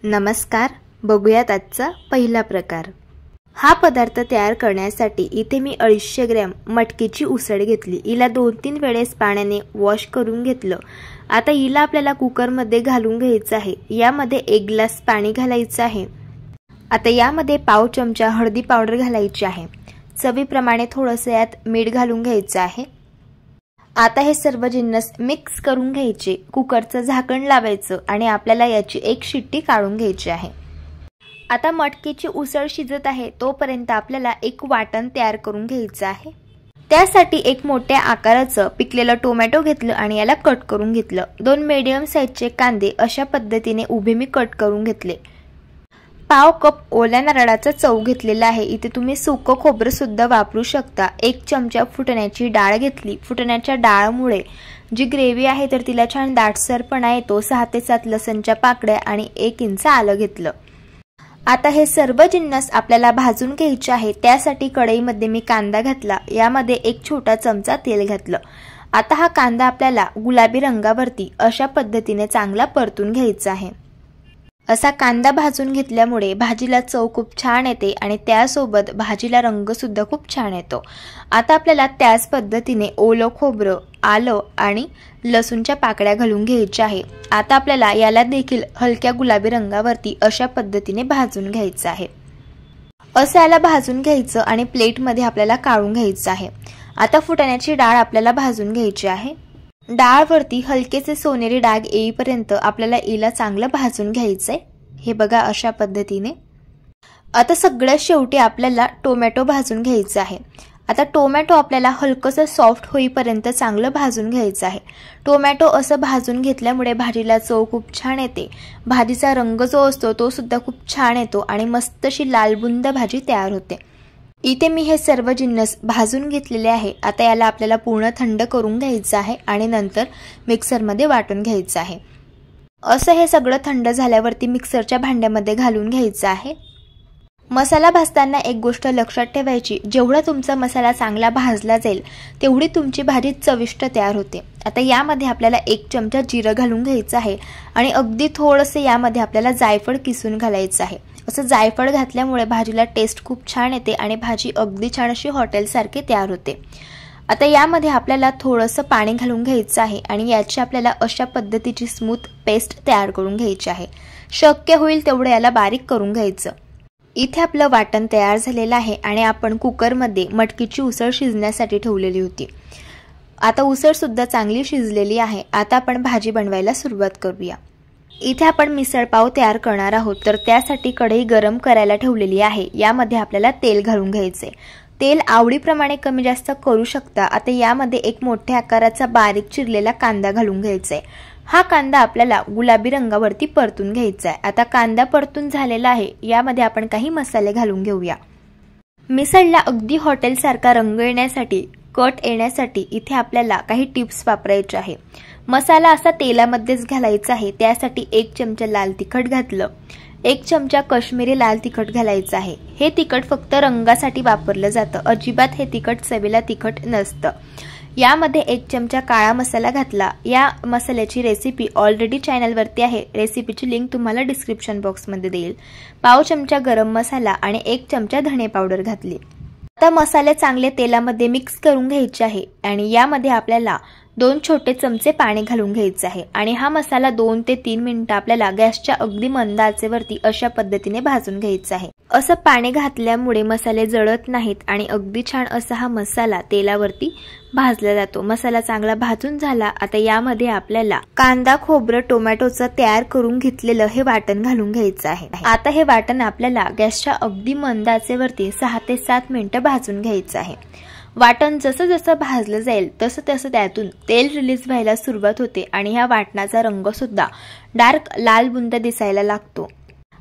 नमस्कार, बघूयात आजचा पहिला प्रकार। हा पदार्थ तयार करण्यासाठी इथे मी 250 ग्रॅम मटकीची उसळ घेतली। हिला 2-3 वेळेस पाण्याने वॉश करून घेतलं। आता हिला आपल्याला कुकर मध्ये घालून घ्यायचं आहे। यामध्ये 1 ग्लास पाणी घालायचं आहे। आता यामध्ये पाव चमचा हळदी पावडर घालायची आहे। चवीप्रमाणे थोडंसं यात मीठ घालून घ्यायचं आहे। आता हे सर्व जिन्नस मिक्स करून घ्यायचे। कुकरचं झाकण लावायचं आणि आपल्याला याची 1 शिट्टी काढून घ्यायची आहे। आता मटकीची उसळ शिजत आहे तोपर्यंत आपल्याला एक वाटण तयार करून घ्यायचं आहे। त्यासाठी एक मोठ्या आकाराचं पिकलेलं टोमॅटो घेतलं आणि याला कट करून घेतलं। 2 मीडियम साइजचे कांदे अशा पद्धतीने उभे मी कट करून घेतले। पाव कप ओल्या नारळाचा चव घेतलेला आहे। इथे तुम्ही सुकं खोबरं सुद्धा वापरू शकता। 1 चमचा फुटण्याची डाळ घेतली। फुटण्याच्या डाळमुळे जी ग्रेव्ही आहे तर तिला छान दाटसरपणा येतो। 6 ते 7 लसणच्या पाकळ्या आणि 1 इंच आलं घेतलं। आता हे सर्व जिन्नस आपल्याला भाजून घ्यायचे आहे। त्यासाठी कढईमध्ये मी कांदा घातला। यामध्ये 1 छोटा चमचा तेल घातलं। आता हा कांदा आपल्याला गुलाबी रंगावरती अशा पद्धतीने चांगला परतून घ्यायचा आहे। असा कांदा भाजून घेतल्यामुळे भाजीला चव खूप छान येते आणि त्यासोबत भाजीला रंग सुद्धा खूप छान येतो। आता आपल्याला त्याच पद्धतीने ओलं खोबरं, आलं आणि लसूणच्या पाकळ्या घालून घ्यायच्या आहे। आता आपल्याला याला देखील हलक्या गुलाबी रंगावरती अशा पद्धतीने भाजून घ्यायचं आहे। असं याला भाजून घ्यायचं आणि प्लेटमध्ये आपल्याला काढून घ्यायचं आहे। आता फुटाण्याची डाळ आपल्याला भाजून घ्यायची आहे। डाळवरती हलकेसे सोनेरी डाग येईपर्यंत आपल्याला हिला चांगलं भाजून घ्यायचंय। हे बघा अशा पद्धतीने। आता सगळ्यात शेवटी आपल्याला टोमॅटो भाजून घ्यायचा आहे। आता टोमॅटो आपल्याला हलकसं सॉफ्ट होईपर्यंत चांगलं भाजून घ्यायचं आहे। टोमॅटो असं भाजून घेतल्यामुळे भाजीला चव खूप छान येते। भाजीचा रंग जो असतो तो सुद्धा खूप छान येतो आणि मस्त अशी लालबुंद भाजी तयार होते। इथे मी हे सर्व जिन्नस भाजून घेतलेले आहे। आता याला आपल्याला पूर्ण थंड करून घ्यायचं आहे आणि नंतर मिक्सरमध्ये वाटून घ्यायचं आहे। असं हे सगळं थंड झाल्यावरती मिक्सरच्या भांड्यामध्ये घालून घ्यायचं आहे। मसाला भाजताना एक गोष्ट लक्षात ठेवायची, जेवढा तुमचा मसाला चांगला भाजला जाईल तेवढी तुमची भाजी चविष्ट तयार होते। आता यामध्ये आपल्याला 1 चमचा जिरं घालून घ्यायचं आहे आणि अगदी थोडंसं यामध्ये आपल्याला जायफळ किसून घालायचं आहे। असं जायफळ घातल्यामुळे भाजीला टेस्ट खूप छान येते आणि भाजी अगदी छान अशी हॉटेलसारखी तयार होते। आता यामध्ये आपल्याला थोडंसं पाणी घालून घ्यायचं आहे आणि याची आपल्याला अशा पद्धतीची स्मूथ पेस्ट तयार करून घ्यायची आहे। शक्य होईल तेवढं याला बारीक करून घ्यायचं। इथे आपलं वाटण तयार झालेलं आहे आणि आपण कुकरमध्ये मटकीची उसळ शिजण्यासाठी ठेवलेली होती। आता उसळ सुद्धा चांगली शिजलेली आहे। आता आपण भाजी बनवायला सुरुवात करूया। इथे आपण मिसळ पाव तयार करणार आहोत तर त्यासाठी कढई गरम करायला ठेवलेली आहे। यामध्ये आपल्याला तेल घालून घ्यायचे। तेल आवडीप्रमाणे कमी जास्त करू शकता। आता यामध्ये 1 मोठ्या आकाराचा बारीक चिरलेला कांदा घालून घ्यायचा आहे। हा कांदा आपल्याला गुलाबी रंगावरती परतून घ्यायचा आहे। आता कांदा परतून झालेला आहे। यामध्ये आपण काही मसाले घालून घेऊया। मिसळला अगदी हॉटेलसारखा रंग येण्यासाठी, कट येण्यासाठी इथे आपल्याला काही टिप्स वापरायचे आहे। मसाला असा तेलामध्येच घालायचा आहे। त्यासाठी 1 चमचा लाल तिखट घातलं। 1 चमचा काश्मीरी लाल तिखट घालायचं आहे। हे तिखट फक्त रंगासाठी वापरलं जातं। अजिबात हे तिखट चवीला तिखट नसतं। यामध्ये 1 चमचा काळा मसाला घातला। या मसाल्याची रेसिपी ऑलरेडी चॅनलवरती आहे। रेसिपीची लिंक तुम्हाला डिस्क्रिप्शन बॉक्समध्ये देईल। पाव चमचा गरम मसाला आणि 1 चमचा धणे पावडर घातली। आता मसाले चांगले तेलामध्ये मिक्स करून घ्यायचे आहे आणि यामध्ये आपल्याला 2 छोटे चमचे पाणी घालून घ्यायचे आहे आणि हा मसाला 2 ते 3 मिनिटं आपल्याला गॅसच्या अगदी मंद आचेवरती अशा पद्धतीने भाजून घ्यायचा आहे। असं पाणी घातल्यामुळे मसाले जळत नाहीत आणि अगदी छान असा हा मसाला तेलावरती भाजला जातो। मसाला चांगला भाजून झाला। आता यामध्ये आपल्याला कांदा, खोबरं, टोमॅटोचं तयार करून घेतलेलं हे वाटण घालून घ्यायचं आहे। आता हे वाटण आपल्याला गॅसच्या अगदी मंद आचेवरती 6 ते 7 मिनिटं भाजून घ्यायचं आहे। वाटण जसं जसं भाजलं जाईल तसं तसं त्यातून तेल रिलीज व्हायला सुरुवात होते आणि ह्या वाटणाचा रंग सुद्धा डार्क लाल बुंद दिसायला लागतो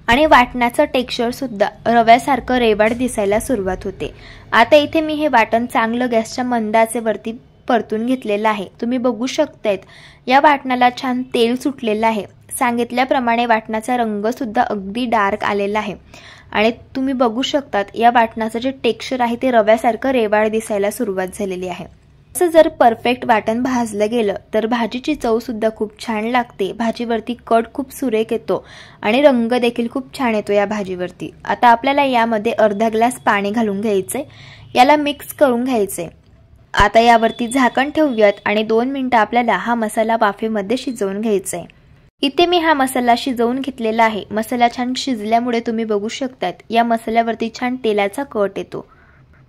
आणि वाटणाचं टेक्स्चर सुद्धा रव्यासारखं रेवाड दिसायला सुरुवात होते। आता इथे मी हे वाटण चांगलं गॅसच्या मंद आचेवरती परतून घेतलेलं आहे। तुम्ही बघू शकतायत या वाटणाला छान तेल सुटलेलं आहे। सांगितल्याप्रमाणे वाटणाचा रंग सुद्धा अगदी डार्क आलेला आहे आणि तुम्ही बघू शकतात या वाटणाचं जे टेक्स्चर आहे ते रव्यासारखं रेवाड दिसायला सुरुवात झालेली आहे। असं जर परफेक्ट वाटण भाजलं गेलं तर भाजीची चव सुद्धा खूप छान लागते। भाजीवरती कट खूप सुरेख येतो आणि रंग देखील खूप छान येतो या भाजीवरती। आता आपल्याला यामध्ये अर्धा ग्लास पाणी घालून घ्यायचे, याला मिक्स करून घ्यायचे। आता यावरती झाकण ठेवूयात आणि 2 मिनिटं आपल्याला हा मसाला वाफेमध्ये शिजवून घ्यायचा आहे। इथे मी हा मसाला शिजवून घेतलेला आहे। मसाला छान शिजल्यामुळे तुम्ही बघू शकतात या मसाल्यावरती छान तेलाचा कट येतो।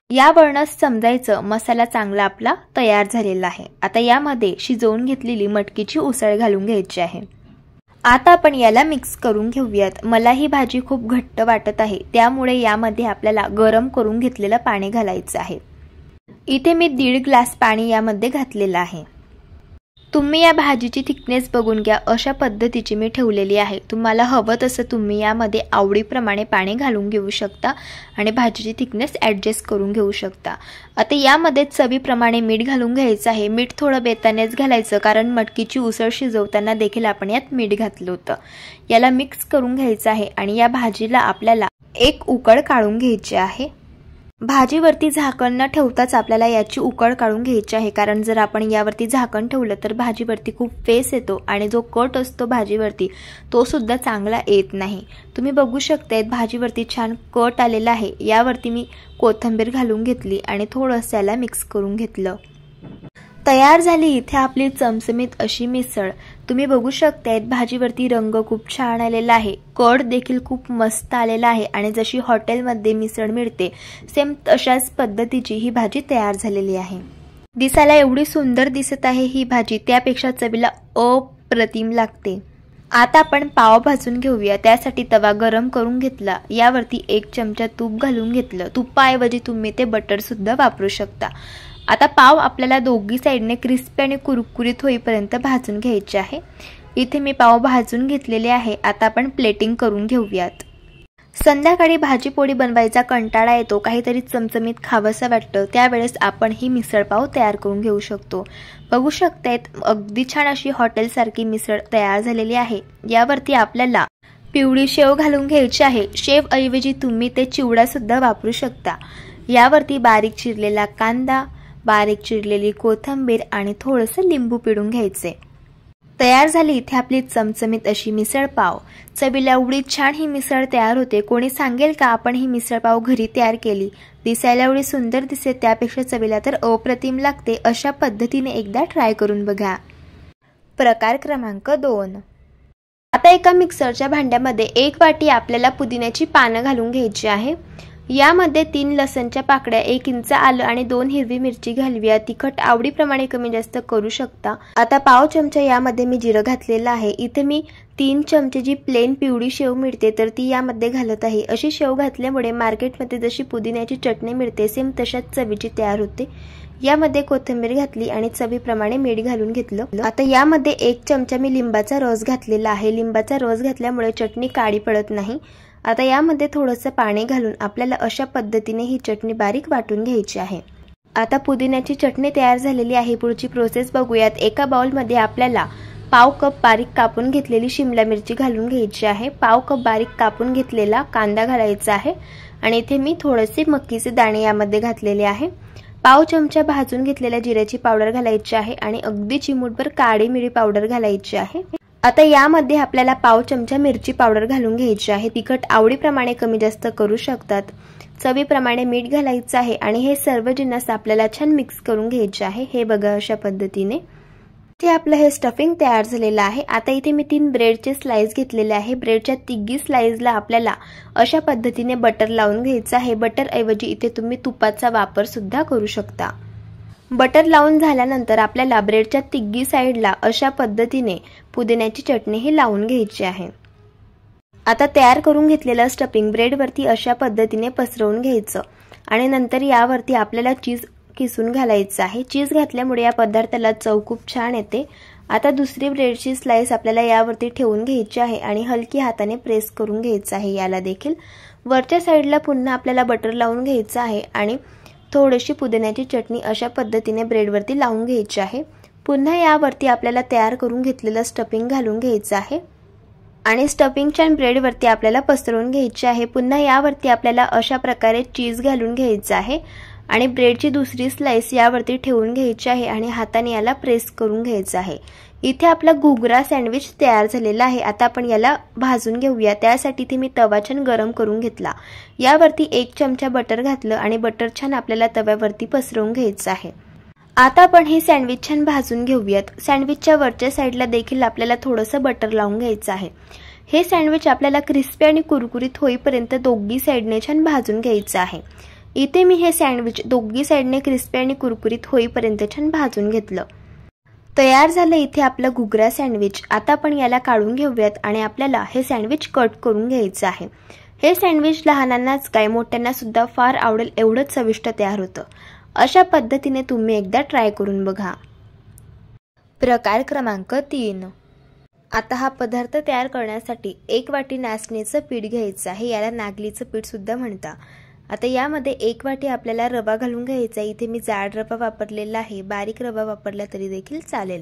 यावरूनच समजायचं मसाला चांगला आपला तयार झालेला आहे। आता यामध्ये शिजवून घेतलेली मटकीची उसळ घालून घ्यायची आहे। आता आपण याला मिक्स करून घेऊयात। मला ही भाजी खूप घट्ट वाटत आहे, त्यामुळे यामध्ये आपल्याला गरम करून घेतलेलं पाणी घालायचं आहे। इथे मी 1.5 ग्लास पाणी यामध्ये घातलेलं आहे। तुम्ही या भाजीची थिकनेस बघून घ्या, अशा पद्धतीची मी ठेवलेली आहे। तुम्हाला हवं तसं तुम्ही यामध्ये आवडीप्रमाणे पाणी घालून घेऊ शकता आणि भाजीची थिकनेस ॲडजस्ट करून घेऊ शकता। आता यामध्ये चवीप्रमाणे मीठ घालून घ्यायचं आहे। मीठ थोडं बेतानेच घालायचं, कारण मटकीची उसळ शिजवताना देखील आपण यात मीठ घातलं होतं। याला मिक्स करून घ्यायचं आहे आणि या भाजीला आपल्याला एक उकळ काढून घ्यायची आहे। भाजीवरती झाकण न ठेवताच आपल्याला याची उकळ काढून घ्यायची आहे, कारण जर आपण यावरती झाकण ठेवलं तर भाजीवरती खूप फेस येतो आणि जो कट असतो भाजीवरती तो सुद्धा चांगला येत नाही। तुम्ही बघू शकता भाजीवरती छान कट आलेला आहे। यावरती मी कोथिंबीर घालून घेतली आणि थोडंसं याला मिक्स करून घेतलं। तयार झाली इथे आपली चमचमीत अशी मिसळ। तुम्ही बघू शकता भाजीवरती रंग खूप छान आलेला आहे, कड देखील खूप मस्त आलेला आहे आणि जशी हॉटेलमध्ये मिसळ मिळते सेम तशाच पद्धतीची ही भाजी तयार झालेली आहे। दिसायला एवढी सुंदर दिसत आहे ही भाजी, त्यापेक्षा चवीला अप्रतिम लागते। आता आपण पाव भाजून घेऊया। त्यासाठी तवा गरम करून घेतला, यावरती 1 चमचा तूप घालून घेतलं। तुपाऐवजी तुम्ही ते बटर सुद्धा वापरू शकता। आता पाव आपल्याला दोघी साइडने क्रिस्पी आणि कुरकुरीत होईपर्यंत भाजून घ्यायचे आहे। इथे मी पाव भाजून घेतलेले आहे। आता आपण प्लेटिंग करून घेऊयात। संध्याकाळी भाजी पोळी बनवायचा कंटाळा येतो, काहीतरी चमचमीत खावंसं वाटतं, त्यावेळेस आपण ही मिसळ पाव तयार करून घेऊ शकतो। बघू शकतायत अगदी छान अशी हॉटेलसारखी मिसळ तयार झालेली आहे। यावरती आपल्याला पिवळी शेव घालून घ्यायची आहे। शेव ऐवजी तुम्ही ते चिवडा सुद्धा वापरू शकता। यावरती बारीक चिरलेला कांदा, बारीक चिरलेली कोथिंबीर आणि थोडंसं लिंबू पिळून घ्यायचे। तयार झाली इथे आपली चमचमीत अशी मिसळ पाव। चवीला एवढी छान ही मिसळ तयार होते। कोणी सांगेल का आपण ही मिसळ पाव घरी तयार केली? दिसायला एवढी सुंदर दिसते, त्यापेक्षा चवीला तर अप्रतिम लागते। अशा पद्धतीने एकदा ट्राय करून बघा। प्रकार क्रमांक 2। आता एका मिक्सरच्या भांड्यामध्ये 1 वाटी आपल्याला पुदिन्याची पानं घालून घ्यायची आहे। यामध्ये 3 लसणच्या पाकळ्या, 1 इंच आलं आणि 2 हिरवी मिरची घालूया। तिखट आवडीप्रमाणे कमी जास्त करू शकता। आता पाव चमचा यामध्ये मी जिरं घातलेलं आहे। इथे मी 3 चमचे जी प्लेन पिवळी शेव मिळते तर ती यामध्ये घालत आहे। अशी शेव घातल्यामुळे मार्केटमध्ये जशी पुदिन्याची चटणी मिळते सेम तशाच चवीची तयार होते। यामध्ये कोथिंबीर घातली आणि चवीप्रमाणे मीठ घालून घेतलं। आता यामध्ये 1 चमचा मी लिंबाचा रस घातलेला आहे। लिंबाचा रस घातल्यामुळे चटणी काळी पडत नाही। आता यामध्ये थोडंसं पाणी घालून आपल्याला अशा पद्धतीने ही चटणी बारीक वाटून घ्यायची आहे। आता पुदिन्याची चटणी तयार झालेली आहे। पुढची प्रोसेस बघूयात। एका बाउलमध्ये आपल्याला पाव कप बारीक कापून घेतलेली शिमला मिरची घालून घ्यायची आहे। पाव कप बारीक कापून घेतलेला कांदा घालायचा आहे आणि इथे मी थोडेसे मक्कीचे दाणे यामध्ये घातलेले आहे। पाव चमचा भाजून घेतलेल्या जिऱ्याची पावडर घालायची आहे आणि अगदी चिमूटभर काळी मिरी पावडर घालायची आहे। आता यामध्ये आपल्याला पाव चमचा मिरची पावडर घालून घ्यायची आहे। तिखट आवडीप्रमाणे कमी जास्त करू शकतात। चवीप्रमाणे मीठ घालायचं आहे आणि हे सर्व जिन्नस आपल्याला छान मिक्स करून घ्यायचे आहे। हे बघा अशा पद्धतीने ते आपलं हे स्टफिंग तयार झालेलं आहे। आता इथे मी 3 ब्रेडचे स्लाइस घेतलेले आहे। ब्रेडच्या तिघी स्लाइसला आपल्याला अशा पद्धतीने बटर लावून घ्यायचं आहे। बटर ऐवजी इथे तुम्ही तुपाचा वापर सुद्धा करू शकता। बटर लावून झाल्यानंतर आपल्याला ब्रेडच्या तिघी साइडला अशा पद्धतीने पुदिन्याची चटणी ही लावून घ्यायची आहे। आता तयार करून घेतलेलं स्टफिंग ब्रेडवरती अशा पद्धतीने पसरवून घ्यायचं आणि नंतर यावरती आपल्याला चीज किसून घालायचं आहे। चीज घातल्यामुळे या पदार्थाला चव खूप छान येते। आता दुसरी ब्रेडची स्लाइस आपल्याला यावरती ठेवून घ्यायची आहे आणि हलकी हाताने प्रेस करून घ्यायचं आहे। याला देखील वरच्या साइडला पुन्हा आपल्याला बटर लावून घ्यायचं आहे आणि थोडीशी पुदिन्याची चटणी अशा पद्धतीने ब्रेडवरती लावून घ्यायची आहे। पुन्हा यावरती आपल्याला तयार करून घेतलेलं स्टफिंग घालून घ्यायचं आहे आणि स्टफिंगच्या ब्रेडवरती आपल्याला पसरवून घ्यायचे आहे। पुन्हा यावरती आपल्याला अशा प्रकारे चीज घालून घ्यायचं आहे आणि ब्रेडची दुसरी स्लाइस यावरती ठेवून घ्यायची आहे आणि हाताने याला प्रेस करून घ्यायचं आहे। इथे आपला घुगरा सँडविच तयार झालेला आहे। आता आपण याला भाजून घेऊया। त्यासाठी इथे मी तवा छान गरम करून घेतला। यावरती 1 चमचा बटर घातलं आणि बटर छान आपल्याला तव्यावरती पसरवून घ्यायचं आहे। आता आपण हे सँडविच छान भाजून घेऊयात। सँडविचच्या वरच्या साईडला देखील आपल्याला थोडंसं बटर लावून घ्यायचं आहे। हे सँडविच आपल्याला क्रिस्पी आणि कुरकुरीत होईपर्यंत दोन्ही साईडने छान भाजून घ्यायचं आहे। इथे मी हे सँडविच दोन्ही साईडने क्रिस्पी आणि कुरकुरीत होईपर्यंत छान भाजून घेतलं। तयार झालं इथे आपलं घुगरा सँडविच। आता आपण याला काढून घेऊयात आणि आपल्याला हे सँडविच कट करून घ्यायचं आहे। हे सँडविच लहानांनाच काय मोठ्यांना सुद्धा फार आवडेल एवढंच चविष्ट तयार होतं। अशा पद्धतीने तुम्ही एकदा ट्राय करून बघा। प्रकार क्रमांक 3। आता हा पदार्थ तयार करण्यासाठी 1 वाटी नाचणीचं पीठ घ्यायचं आहे। याला नागलीचं पीठ सुद्धा म्हणतात। आता यामध्ये 1 वाटी आपल्याला रवा घालून घ्यायचा। इथे मी जाड रवा वापरलेला आहे, बारीक रवा वापरला तरी देखील चालेल।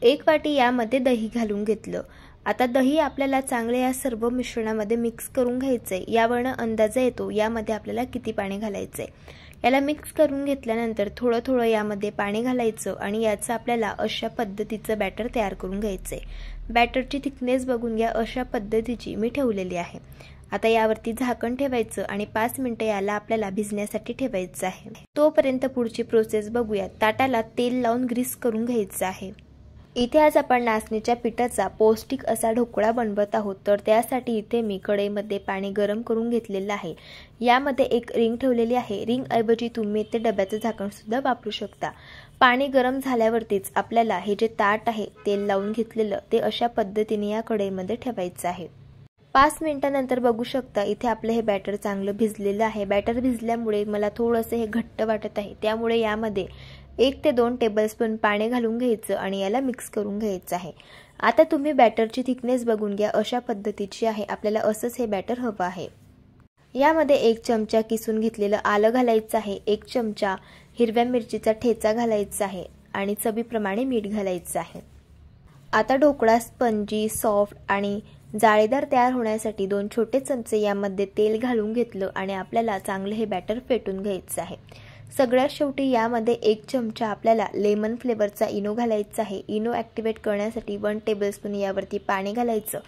1 वाटी यामध्ये दही घालून घेतलं। आता दही आपल्याला चांगले या सर्व मिश्रणामध्ये मिक्स करून घ्यायचंय। यावरनं अंदाज येतो यामध्ये आपल्याला किती पाणी घालायचंय। याला मिक्स करून घेतल्यानंतर थोडं थोडं यामध्ये पाणी घालायचं आणि याचं आपल्याला अशा पद्धतीचं बॅटर तयार करून घ्यायचंय। बॅटरची थिकनेस बघून घ्या, अशा पद्धतीची मी ठेवलेली आहे। आता यावरती झाकण ठेवायचं आणि 5 मिनिटं याला आपल्याला भिजण्यासाठी ठेवायचं आहे। तोपर्यंत पुढची प्रोसेस बघूया। ताटाला तेल लावून ग्रीस करून घ्यायचं आहे। इथे आज आपण नाचणीच्या पिठाचा पौष्टिक असा ढोकळा बनवत आहोत। तर त्यासाठी इथे मी कढईमध्ये पाणी गरम करून घेतलेलं आहे। यामध्ये एक रिंग ठेवलेली आहे। रिंग ऐवजी तुम्ही ते डब्याचं झाकण सुद्धा वापरू शकता। पाणी गरम झाल्यावरतीच आपल्याला हे जे ताट आहे तेल लावून घेतलेलं ते अशा पद्धतीने या कढईमध्ये ठेवायचं आहे। 5 मिनिटांनंतर बघू शकता इथे आपलं हे बॅटर चांगलं भिजलेलं आहे। बॅटर भिजल्यामुळे मला थोडंसं हे घट्ट वाटत आहे, त्यामुळे यामध्ये 1 ते 2 टेबलस्पून पाणी घालून घ्यायचं आणि याला मिक्स करून घ्यायचं आहे। आता तुम्ही बॅटरची थिकनेस बघून घ्या, अशा पद्धतीची आहे। आपल्याला असंच हे बॅटर हवं आहे। यामध्ये 1 चमचा किसून घेतलेलं आलं घालायचं आहे, 1 चमचा हिरव्या मिरचीचा ठेचा घालायचा आहे आणि चवीप्रमाणे मीठ घालायचं आहे। आता ढोकळा स्पंजी, सॉफ्ट आणि जाळीदार तयार होण्यासाठी 2 छोटे चमचे यामध्ये तेल घालून घेतलं आणि आपल्याला चांगलं हे बॅटर फेटून घ्यायचं आहे। सगळ्यात शेवटी यामध्ये 1 चमचा आपल्याला लेमन फ्लेवरचा इनो घालायचा आहे। इनो ॲक्टिवेट करण्यासाठी 1 टेबलस्पून यावरती पाणी घालायचं।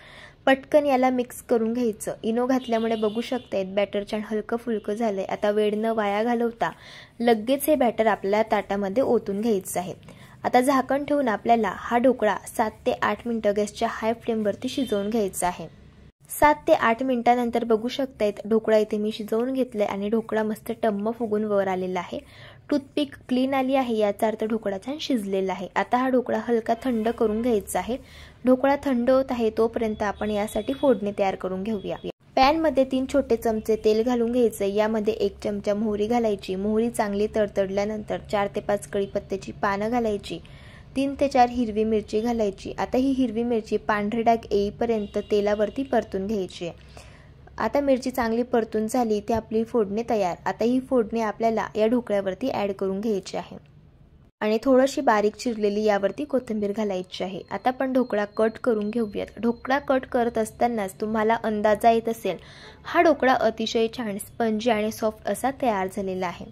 पटकन याला मिक्स करून घ्यायचं। इनो घातल्यामुळे बघू शकतायत बॅटर छान हलकं फुलकं झालंय। आता वेळ न वाया घालवता लगेच हे बॅटर आपल्याला ताटामध्ये ओतून घ्यायचं आहे। आता झाकण ठेवून आपल्याला हा ढोकळा 7 ते 8 मिनिटं गॅसच्या हाय फ्लेमवरती शिजवून घ्यायचा आहे। 7 ते 8 मिनिटांनंतर बघू शकतायत ढोकळा इथे मी शिजवून घेतलाय आणि ढोकळा मस्त टम्म फुगून वर आलेला आहे। टूथपिक क्लीन आली आहे, याचा अर्थ ढोकळा छान शिजलेला आहे। आता हा ढोकळा हलका थंड करून घ्यायचा आहे। ढोकळा थंड होत आहे तोपर्यंत आपण यासाठी फोडणी तयार करून घेऊया। पॅन मध्ये 3 छोटे चमचे तेल घालून घ्यायचं। यामध्ये 1 चमचा मोहरी घालायची। मोहरी चांगली तडतडल्यानंतर 4 ते 5 कढीपत्त्याची पानं घालायची। 3 ते 4 हिरवी मिरची घालायची। आता ही हिरवी मिरची पांढरे डाग येईपर्यंत तेलावरती परतून घ्यायची। आता मिरची चांगली परतून झाली ती आपली फोडणी तयार। आता ही फोडणी आपल्याला या ढोकळ्यावरती ॲड करून घ्यायची आहे आणि थोडीशी बारीक चिरलेली यावरती कोथिंबीर घालायची आहे। आता आपण ढोकळा कट करून घेऊयात। ढोकळा कट करत असतानाच तुम्हाला अंदाजा येत असेल हा ढोकळा अतिशय छान स्पंजी आणि सॉफ्ट असा तयार झालेला आहे।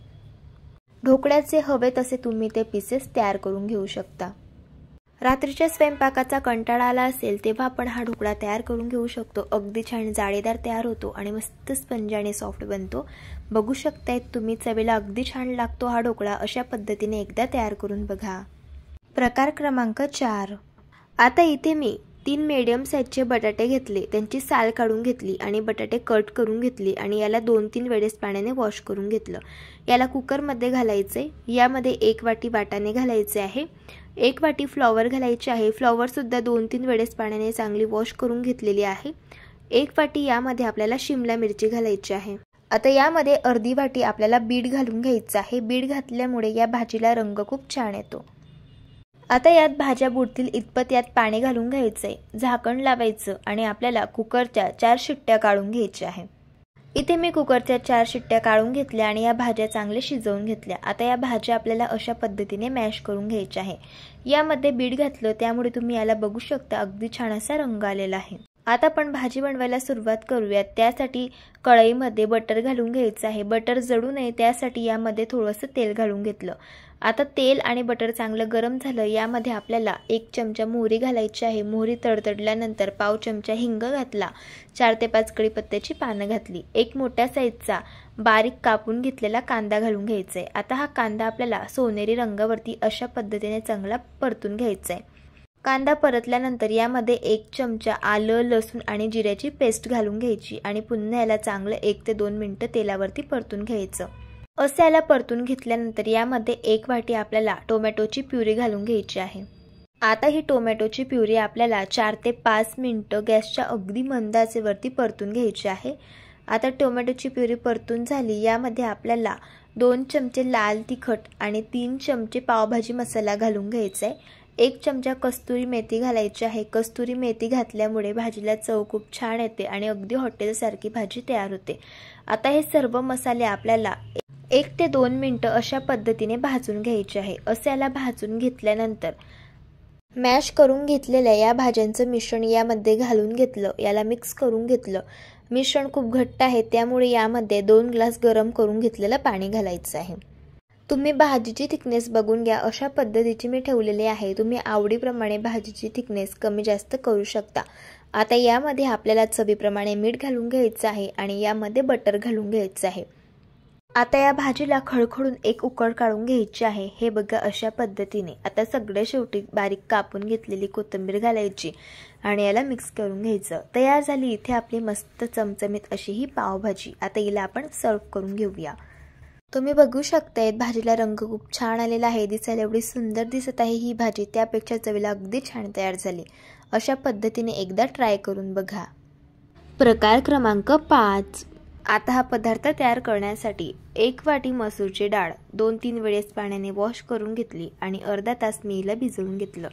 ढोकळ्याचे हवे तसे तुम्ही ते पीसेस तयार करून घेऊ शकता। रात्रीच्या स्वयंपाकाचा कंटाळा आला असेल तेव्हा आपण हा ढोकळा तयार करून घेऊ शकतो। अगदी छान जाळीदार तयार होतो आणि मस्त स्पंजी आणि सॉफ्ट बनतो। बघू शकतायत तुम्ही, चवीला अगदी छान लागतो हा ढोकळा। अशा पद्धतीने एकदा तयार करून बघा। प्रकार क्रमांक 4। आता इथे मी 3 मीडियम साईजचे बटाटे घेतले, त्यांची साल काढून घेतली आणि बटाटे कट करून घेतली आणि याला 2-3 वेळेस पाण्याने वॉश करून घेतलं। याला कुकरमध्ये घालायचे। यामध्ये 1 वाटी वाटाणे घालायचे आहे, 1 वाटी फ्लॉवर घालायचे आहे। फ्लॉवर सुद्धा 2-3 वेळेस पाण्याने चांगली वॉश करून घेतलेली आहे। 1 वाटी यामध्ये आपल्याला शिमला मिरची घालायची आहे। आता यामध्ये अर्धी वाटी आपल्याला बीट घालून घ्यायचं आहे। बीट घातल्यामुळे या भाजीला रंग खूप छान येतो। आता यात भाज्या बुडतील इतपत यात पाणी घालून घ्यायचंय, झाकण लावायचं आणि आपल्याला कुकरच्या 4 शिट्ट्या काढून घ्यायच्या आहे। इथे मी कुकरच्या 4 शिट्ट्या काढून घेतल्या आणि या भाज्या चांगल्या शिजवून घेतल्या। आता या भाज्या आपल्याला अशा पद्धतीने मॅश करून घ्यायच्या आहे। यामध्ये बीट घातलं त्यामुळे तुम्ही याला बघू शकता अगदी छान असा रंग आलेला आहे। आता आपण भाजी बनवायला सुरुवात करूयात। त्यासाठी कढईमध्ये बटर घालून घ्यायचं आहे। बटर जळू नये त्यासाठी यामध्ये थोडंसं तेल घालून घेतलं। आता तेल आणि बटर चांगलं गरम झालं, यामध्ये आपल्याला 1 चमचा मोहरी घालायची आहे। मोहरी तडतडल्यानंतर पाव चमचा हिंग घातला, 4 ते 5 कढीपत्त्याची पानं घातली, 1 मोठ्या साईजचा बारीक कापून घेतलेला कांदा घालून घ्यायचा आहे। आता हा कांदा आपल्याला सोनेरी रंगावरती अशा पद्धतीने चांगला परतून घ्यायचा आहे। कांदा परतल्यानंतर यामध्ये 1 चमचा आलं, लसूण आणि जिऱ्याची पेस्ट घालून घ्यायची आणि पुन्हा याला चांगलं 1 ते 2 मिनिटं तेलावरती परतून घ्यायचं। असं याला परतून घेतल्यानंतर यामध्ये 1 वाटी आपल्याला टोमॅटोची प्युरी घालून घ्यायची आहे। आता ही टोमॅटोची प्युरी आपल्याला 4 ते 5 मिनिटं गॅसच्या अगदी मंद आचेवरती परतून घ्यायची आहे। आता टोमॅटोची प्युरी परतून झाली, यामध्ये आपल्याला 2 चमचे लाल तिखट आणि 3 चमचे पावभाजी मसाला घालून घ्यायचा आहे। 1 चमचा कस्तुरी मेथी घालायची आहे। कस्तुरी मेथी घातल्यामुळे भाजीला चव खूप छान येते आणि अगदी हॉटेलसारखी भाजी तयार होते। आता हे सर्व मसाले आपल्याला 1 ते 2 मिनिटं अशा पद्धतीने भाजून घ्यायचे आहे। असं याला भाजून घेतल्यानंतर मॅश करून घेतलेल्या या भाज्यांचं मिश्रण यामध्ये घालून घेतलं, याला मिक्स करून घेतलं। मिश्रण खूप घट्ट आहे त्यामुळे यामध्ये 2 ग्लास गरम करून घेतलेलं पाणी घालायचं आहे। तुम्ही भाजीची थिकनेस बघून घ्या, अशा पद्धतीची मी ठेवलेली आहे। तुम्ही आवडीप्रमाणे भाजीची थिकनेस कमी जास्त करू शकता। आता यामध्ये आपल्याला चवीप्रमाणे मीठ घालून घ्यायचं आहे आणि यामध्ये बटर घालून घ्यायचं आहे। आता या भाजीला खळखळून 1 उकळ काढून घ्यायची आहे। हे बघा अशा पद्धतीने। आता सगळ्या शेवटी बारीक कापून घेतलेली कोथिंबीर घालायची आणि याला मिक्स करून घ्यायचं। तयार झाली इथे आपली मस्त चमचमीत अशी ही पावभाजी। आता हिला आपण सर्व करून घेऊया। तुम्ही बघू शकताय भाजीला रंग खूप छान आलेला आहे, दिसायला एवढी सुंदर दिसत आहे ही भाजी, त्यापेक्षा चवीला अगदी छान तयार झाली। अशा पद्धतीने एकदा ट्राय करून बघा। प्रकार क्रमांक 5। आता हा पदार्थ तयार करण्यासाठी 1 वाटी मसूरची डाळ 2-3 वेळेस पाण्याने वॉश करून घेतली आणि अर्धा तास मी हिला भिजवून घेतलं।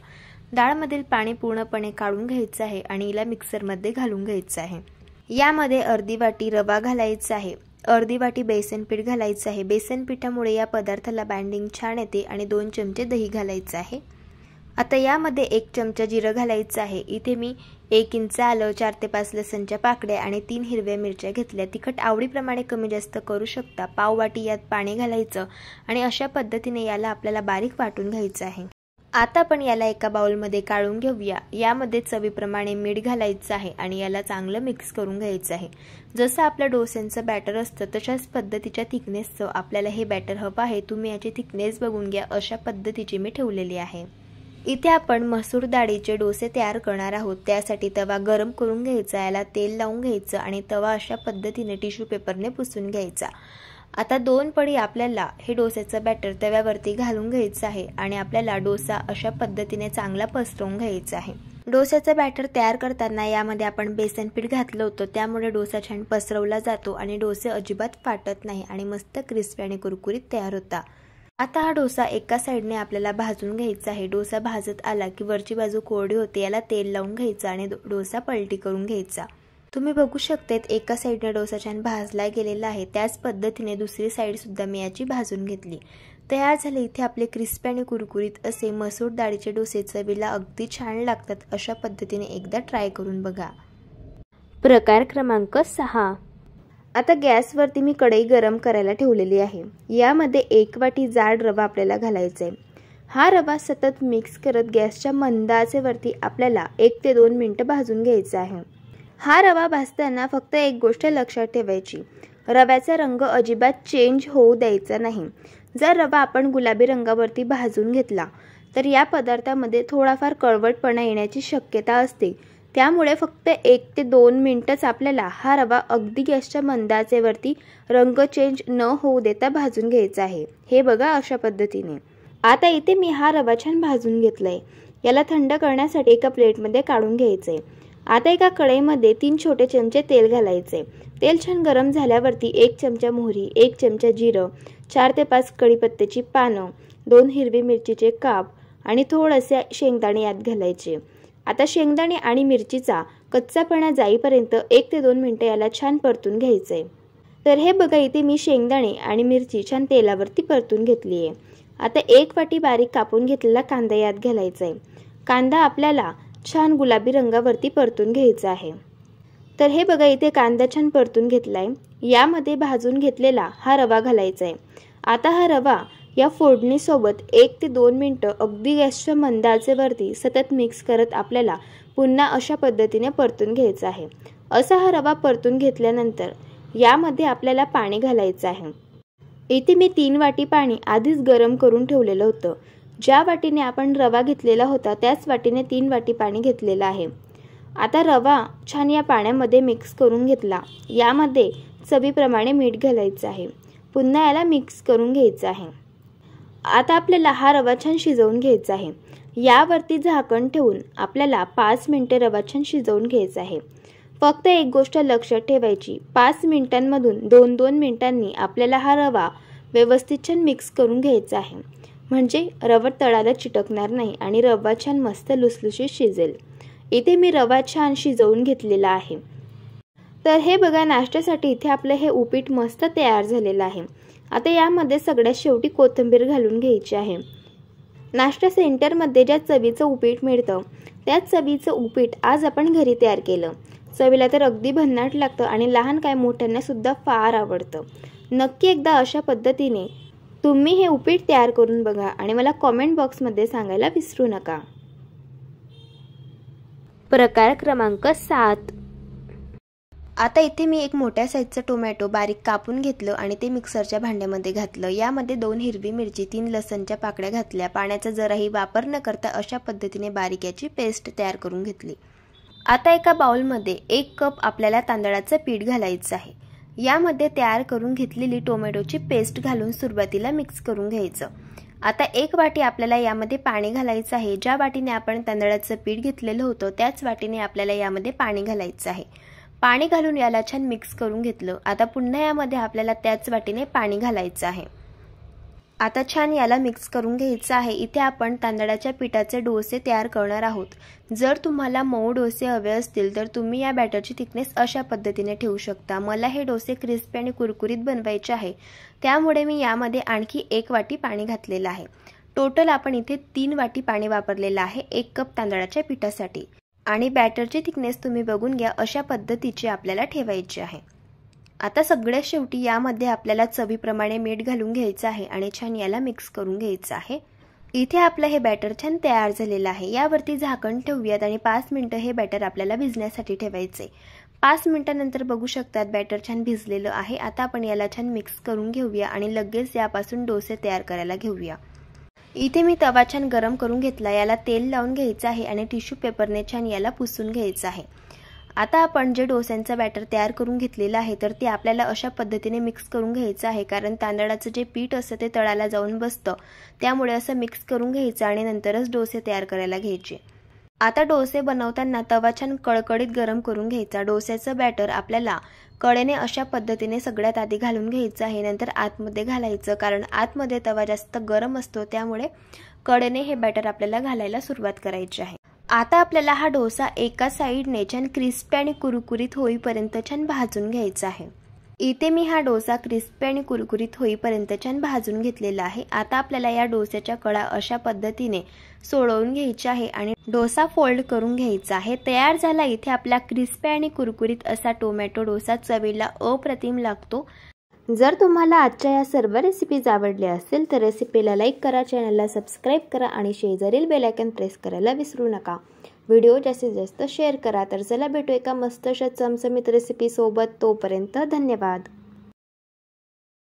डाळमधील पाणी पूर्णपणे काढून घ्यायचं आहे आणि हिला मिक्सरमध्ये घालून घ्यायचं आहे। यामध्ये अर्धी वाटी रवा घालायचा आहे, अर्धी वाटी बेसन पीठ घालायचं आहे। बेसन पिठामुळे या पदार्थाला बाइंडिंग छान येते आणि 2 चमचे दही घालायचं आहे। आता यामध्ये 1 चमचा जिरं घालायचं आहे। इथे मी 1 इंच आलं, 4 ते 5 लसणच्या पाकळ्या आणि 3 हिरव्या मिरच्या घेतल्या। तिखट आवडीप्रमाणे कमी जास्त करू शकता। पाव वाटी यात पाणी घालायचं आणि अशा पद्धतीने याला आपल्याला बारीक वाटून घ्यायचं आहे। आता आपण याला एका बाउलमध्ये काढून घेऊया। यामध्ये चवीप्रमाणे मीठ घालायचं आहे आणि याला चांगलं मिक्स करून घ्यायचं आहे। जसं आपल्या डोस्यांचं बॅटर असतं तशाच पद्धतीच्या थिकनेसचं आपल्याला हे बॅटर हवं आहे। तुम्ही याची थिकनेस बघून घ्या, अशा पद्धतीची मी ठेवलेली आहे। इथे आपण मसूर डाळीचे डोसे तयार करणार आहोत। त्यासाठी तवा गरम करून घ्यायचा, याला तेल लावून घ्यायचं आणि तवा अशा पद्धतीने टिश्यू पेपरने पुसून घ्यायचा। आता 2 पळी आपल्याला हे डोस्याचं बॅटर तव्यावरती घालून घ्यायचं आहे आणि आपल्याला डोसा अशा पद्धतीने चांगला पसरवून घ्यायचा आहे। डोस्याचं बॅटर तयार करताना यामध्ये आपण बेसन पीठ घातलं होतं, त्यामुळे डोसा छान पसरवला जातो आणि डोसे अजिबात फाटत नाही आणि मस्त क्रिस्पी आणि कुरकुरीत तयार होता। आता हा डोसा एका साईडने आपल्याला भाजून घ्यायचा आहे। डोसा भाजत आला की वरची बाजू कोरडी होते, याला तेल लावून घ्यायचं आणि डोसा पलटी करून घ्यायचा। तुम्ही बघू शकतात एका साईडने डोसा छान भाजला गेलेला आहे, त्याच पद्धतीने दुसरी साईड सुद्धा मी याची भाजून घेतली। तयार झाले इथे आपले क्रिस्पी आणि कुरकुरीत असे मसूर डाळीचे डोसे, चवीला अगदी छान लागतात। अशा पद्धतीने एकदा ट्राय करून बघा। प्रकार क्रमांक 6। आता गॅसवरती मी कढई गरम करायला ठेवलेली आहे। यामध्ये 1 वाटी जाड रवा आपल्याला घालायचा आहे। हा रवा सतत मिक्स करत गॅसच्या मंद आचेवरती आपल्याला 1 ते 2 मिनिटं भाजून घ्यायचा आहे। हा रवा भाजताना फक्त एक गोष्ट लक्षात ठेवायची, रव्याचा रंग अजिबात चेंज होऊ द्यायचा नाही। जर रवा आपण गुलाबी रंगावरती भाजून घेतला तर या पदार्थामध्ये थोडाफार कळवटपणा येण्याची शक्यता असते, त्यामुळे फक्त 1 ते 2 मिनिटच आपल्याला हा रवा अगदी गॅसच्या मंद आचेवरती रंग चेंज न होऊ देता भाजून घ्यायचा आहे। हे बघा अशा पद्धतीने। आता इथे मी हा रवा छान भाजून घेतलाय, याला थंड करण्यासाठी एका प्लेटमध्ये काढून घ्यायचंय। आता एका कढईमध्ये 3 छोटे चमचे तेल घालायचे। तेल छान गरम झाल्यावरती 1 चमचा मोहरी, 1 चमचा जिरं, 4 ते 5 कढीपत्त्याची पानं, 2 हिरवी मिरचीचे काप आणि थोडेसे शेंगदाणे यात घालायचे। आता शेंगदाणे आणि मिरचीचा कच्चापणा जाईपर्यंत 1 ते 2 मिनिटं याला छान परतून घ्यायचंय। तर हे बघा इथे मी शेंगदाणे आणि मिरची छान तेलावरती परतून घेतली आहे। आता 1 वाटी बारीक कापून घेतलेला कांदा यात घालायचा आहे। कांदा आपल्याला छान गुलाबी रंगावरती परतून घ्यायचं आहे। तर हे बघा इथे कांदा छान परतून घेतलाय। यामध्ये भाजून घेतलेला हा रवा घालायचा आहे। आता हा रवा या फोडणीसोबत 1 ते 2 मिनिटं अगदी गॅसच्या मंद आचेवरती सतत मिक्स करत आपल्याला पुन्हा अशा पद्धतीने परतून घ्यायचा आहे। असा हा रवा परतून घेतल्यानंतर यामध्ये आपल्याला पाणी घालायचं आहे। इथे मी 3 वाटी पाणी आधीच गरम करून ठेवलेलं होतं। ज्या वाटीने आपण रवा घेतलेला होता त्याच वाटीने 3 वाटी पाणी घेतलेलं आहे। आता रवा छान या पाण्यामध्ये मिक्स करून घेतला। यामध्ये चवीप्रमाणे मीठ घालायचं आहे। पुन्हा याला मिक्स करून घ्यायचं आहे। आता आपल्याला हा रवा छान शिजवून घ्यायचा आहे। यावरती झाकण ठेवून आपल्याला 5 मिनिटे रवा छान शिजवून घ्यायचा आहे। फक्त एक गोष्ट लक्षात ठेवायची, 5 मिनिटांमधून 2-2 मिनिटांनी आपल्याला हा रवा व्यवस्थित छान मिक्स करून घ्यायचा आहे, म्हणजे रवा तळाला चिटकणार नाही आणि रवा छान मस्त लुसलुशीत शिजेल। इथे मी रवा छान शिजवून घेतलेला आहे। तर हे बघा नाश्त्यासाठी इथे आपलं हे उपीट मस्त तयार झालेलं आहे। आता यामध्ये सगळ्यात शेवटी कोथिंबीर घालून घ्यायची आहे। नाश्ता सेंटरमध्ये ज्या चवीचं उपीट मिळतं त्याच चवीचं उपीट आज आपण घरी तयार केलं। चवीला तर अगदी भन्नाट लागतं आणि लहान काय मोठ्यांना सुद्धा फार आवडतं। नक्की एकदा अशा पद्धतीने तुम्ही हे उपीट तयार करून बघा आणि मला कमेंट बॉक्समध्ये सांगायला विसरू नका। प्रकार क्रमांक 7। आता इथे मी एक मोठ्या साईजचं टोमॅटो बारीक कापून घेतलं आणि ते मिक्सरच्या भांड्यामध्ये घातलं। यामध्ये 2 हिरवी मिरची, 3 लसणच्या पाकळ्या घातल्या। पाण्याचा जराही वापर न करता अशा पद्धतीने बारीक याची पेस्ट तयार करून घेतली। आता एका बाउलमध्ये 1 कप आपल्याला तांदळाचं पीठ घालायचं आहे। यामध्ये तयार करून घेतलेली टोमॅटोची पेस्ट घालून सुरुवातीला मिक्स करून घ्यायचं। आता 1 वाटी आपल्याला यामध्ये पाणी घालायचं आहे। ज्या वाटीने आपण तांदळाचं पीठ घेतलेलं होतं त्याच वाटीने आपल्याला यामध्ये पाणी घालायचं आहे। पाणी घालून याला छान मिक्स करून घेतलं। आता पुन्हा यामध्ये आपल्याला त्याच वाटीने पाणी घालायचं आहे। आता छान याला मिक्स करून घ्यायचं आहे। इथे आपण तांदळाच्या पिठाचे डोसे तयार करणार आहोत। जर तुम्हाला मऊ डोसे हवे असतील तर तुम्ही या बॅटरची थिकनेस अशा पद्धतीने ठेवू शकता। मला हे डोसे क्रिस्पी आणि कुरकुरीत बनवायचे आहे, त्यामुळे मी यामध्ये आणखी 1 वाटी पाणी घातलेलं आहे। टोटल आपण इथे 3 वाटी पाणी वापरलेलं आहे 1 कप तांदळाच्या पिठासाठी। आणि बॅटरची थिकनेस तुम्ही बघून घ्या, अशा पद्धतीची आपल्याला ठेवायची आहे। आता सगळ्यात शेवटी यामध्ये आपल्याला चवीप्रमाणे मीठ घालून घ्यायचं आहे आणि छान याला मिक्स करून घ्यायचं आहे। इथे आपलं हे बॅटर छान तयार झालेलं आहे। यावरती झाकण ठेवूयात आणि 5 मिनिटं हे बॅटर आपल्याला भिजण्यासाठी ठेवायचे। 5 मिनिटांनंतर बघू शकतात बॅटर छान भिजलेलं आहे। आता आपण याला छान मिक्स करून घेऊया आणि लगेच यापासून डोसे तयार करायला घेऊया। इथे मी तवा छान गरम करून घेतला। याला तेल लावून घ्यायचं आहे आणि टिश्यू पेपरने छान याला पुसून घ्यायचं आहे। आता आपण जे डोस्यांचं बॅटर तयार करून घेतलेलं आहे तर ते आपल्याला अशा पद्धतीने मिक्स करून घ्यायचं आहे, कारण तांदळाचं जे पीठ असतं ते तळाला जाऊन बसतं, त्यामुळे असं मिक्स करून घ्यायचं आणि नंतरच डोसे तयार करायला घ्यायचे। आता डोसे बनवताना तवा छान कळकळीत गरम करून घ्यायचा। डोस्याचं बॅटर आपल्याला कडेने अशा पद्धतीने सगळ्यात आधी घालून घ्यायचं आहे, नंतर आतमध्ये घालायचं, कारण आतमध्ये तवा जास्त गरम असतो, त्यामुळे कडेने हे बॅटर आपल्याला घालायला सुरुवात करायची आहे। आता आपल्याला हा डोसा एका साईडने छान क्रिस्पी आणि कुरकुरीत होईपर्यंत छान भाजून घ्यायचा आहे। इथे मी हा डोसा क्रिस्पी आणि कुरकुरीत होईपर्यंत छान भाजून घेतलेला आहे। आता आपल्याला या डोस्याच्या कळा अशा पद्धतीने सोडवून घ्यायच्या आहे आणि डोसा फोल्ड करून घ्यायचा आहे। तयार झाला इथे आपला क्रिस्पी आणि कुरकुरीत असा टोमॅटो डोसा। चवीला अप्रतिम लागतो। जर तुम्हाला आजच्या या सर्व रेसिपीज आवडल्या असतील तर रेसिपीला लाईक करा, चॅनलला सबस्क्राईब करा आणि शेजारील बेल आयकॉन प्रेस करायला विसरू नका। व्हिडिओ जास्तीत जास्त शेअर करा। तर चला भेटू एका मस्त अशा चमचमीत रेसिपी सोबत। तोपर्यंत धन्यवाद।